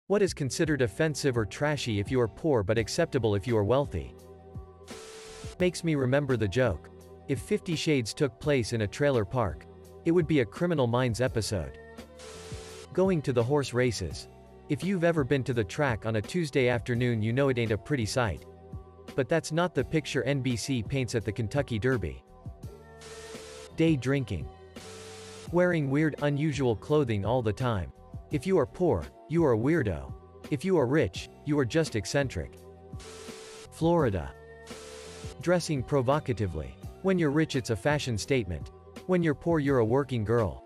What is considered offensive or trashy if you are poor but acceptable if you are wealthy? Makes me remember the joke. If 50 Shades took place in a trailer park, it would be a Criminal Minds episode. Going to the horse races. If you've ever been to the track on a Tuesday afternoon, you know it ain't a pretty sight. But that's not the picture NBC paints at the Kentucky Derby. Day drinking. Wearing weird, unusual clothing all the time. If you are poor, you are a weirdo. If you are rich, you are just eccentric. Florida. Dressing provocatively. When you're rich, it's a fashion statement. When you're poor, you're a working girl.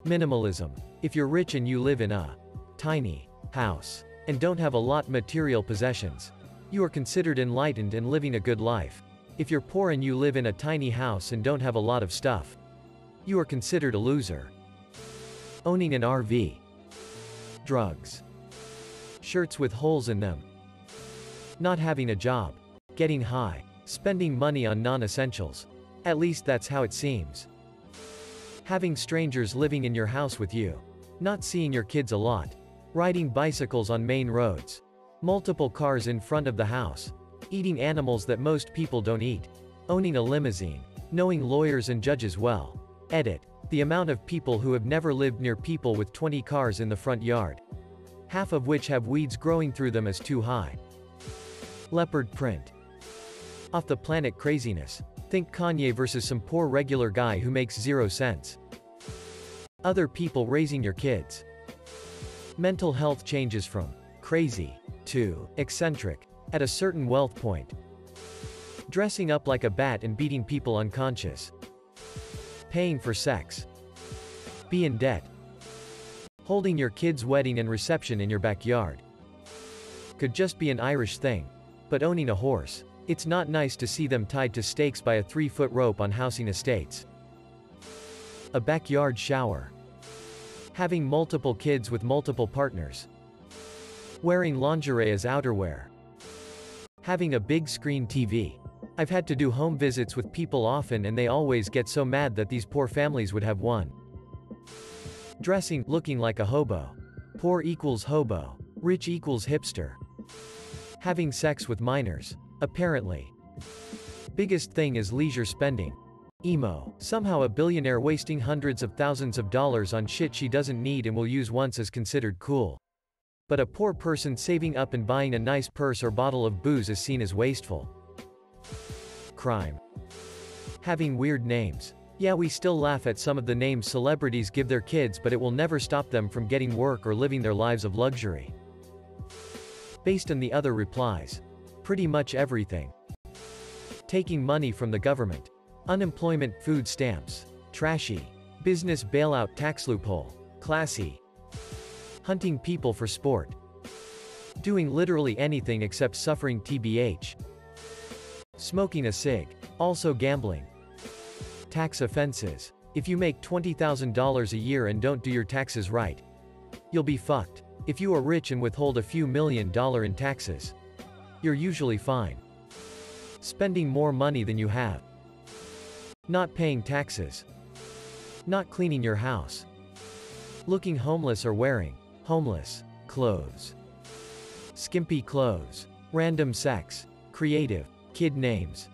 Minimalism. If you're rich and you live in a tiny house and don't have a lot material possessions, you are considered enlightened and living a good life. If you're poor and you live in a tiny house and don't have a lot of stuff, you are considered a loser. Owning an RV. Drugs. Shirts with holes in them. Not having a job. Getting high. Spending money on non-essentials. At least that's how it seems. Having strangers living in your house with you. Not seeing your kids a lot. Riding bicycles on main roads. Multiple cars in front of the house. Eating animals that most people don't eat. Owning a limousine. Knowing lawyers and judges well. Edit. The amount of people who have never lived near people with 20 cars in the front yard. Half of which have weeds growing through them is too high. Leopard print. Off the planet craziness. Think Kanye versus some poor regular guy who makes 0 cents. Other people raising your kids. Mental health changes from crazy to eccentric at a certain wealth point. Dressing up like a bat and beating people unconscious. Paying for sex. Be in debt. Holding your kid's wedding and reception in your backyard. Could just be an Irish thing. But owning a horse. It's not nice to see them tied to stakes by a 3-foot rope on housing estates. A backyard shower. Having multiple kids with multiple partners. Wearing lingerie as outerwear. Having a big screen TV. I've had to do home visits with people often and they always get so mad that these poor families would have one. Dressing, looking like a hobo. Poor equals hobo. Rich equals hipster. Having sex with minors. Apparently. Biggest thing is leisure spending. Emo. Somehow a billionaire wasting hundreds of thousands of dollars on shit she doesn't need and will use once is considered cool. But a poor person saving up and buying a nice purse or bottle of booze is seen as wasteful. Crime. Having weird names. Yeah, we still laugh at some of the names celebrities give their kids, but it will never stop them from getting work or living their lives of luxury. Based on the other replies. Pretty much everything. Taking money from the government. Unemployment, food stamps. Trashy. Business bailout, tax loophole. Classy. Hunting people for sport. Doing literally anything except suffering TBH. Smoking a cig. Also gambling. Tax offenses. If you make $20,000 a year and don't do your taxes right, you'll be fucked. If you are rich and withhold a few $1 million in taxes, you're usually fine. Spending more money than you have. Not paying taxes. Not cleaning your house. Looking homeless or wearing homeless clothes. Skimpy clothes. Random sex. Creative. Kid names.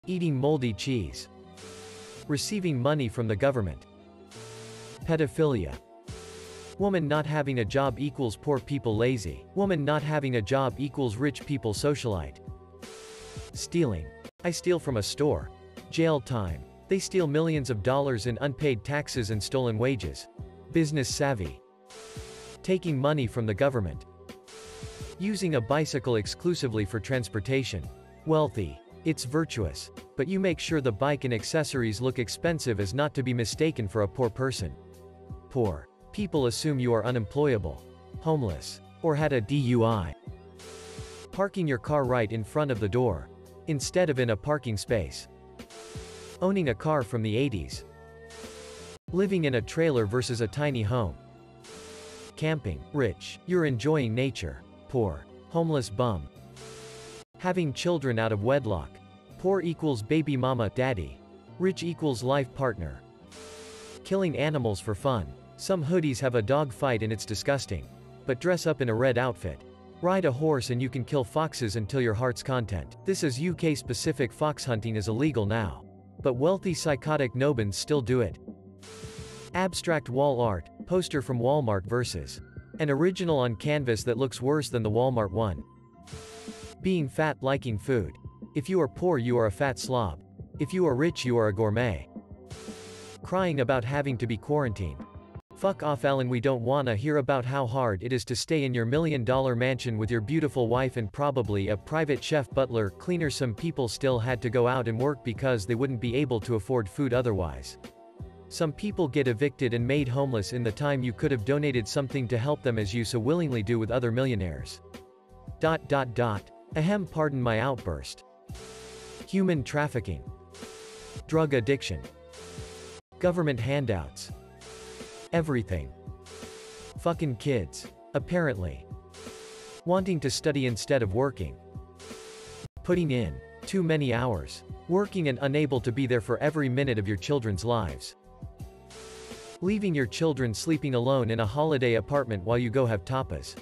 Eating moldy cheese. Receiving money from the government. Pedophilia. Woman not having a job equals poor people lazy. Woman not having a job equals rich people socialite. Stealing. I steal from a store. Jail time. They steal millions of dollars in unpaid taxes and stolen wages. Business savvy. Taking money from the government. Using a bicycle exclusively for transportation. Wealthy. It's virtuous. But you make sure the bike and accessories look expensive as not to be mistaken for a poor person. Poor. People assume you are unemployable, homeless, or had a DUI. Parking your car right in front of the door, instead of in a parking space. Owning a car from the 80s. Living in a trailer versus a tiny home. Camping. Rich. You're enjoying nature. Poor. Homeless bum. Having children out of wedlock. Poor equals baby mama, daddy. Rich equals life partner. Killing animals for fun. Some hoodies have a dog fight and it's disgusting. but dress up in a red outfit. Ride a horse and you can kill foxes until your heart's content. This is UK specific. Fox hunting is illegal now. But wealthy psychotic nobans still do it. Abstract wall art, poster from Walmart versus an original on canvas that looks worse than the Walmart one. Being fat, liking food. If you are poor you are a fat slob. If you are rich you are a gourmet. Crying about having to be quarantined. Fuck off Alan, we don't wanna hear about how hard it is to stay in your $1 million mansion with your beautiful wife and probably a private chef, butler, cleaner. Some people still had to go out and work because they wouldn't be able to afford food otherwise. Some people get evicted and made homeless in the time you could have donated something to help them, as you so willingly do with other millionaires. Ahem, pardon my outburst. Human trafficking. Drug addiction. Government handouts. Everything. Fucking kids. Apparently. Wanting to study instead of working. Putting in too many hours. Working and unable to be there for every minute of your children's lives. Leaving your children sleeping alone in a holiday apartment while you go have tapas.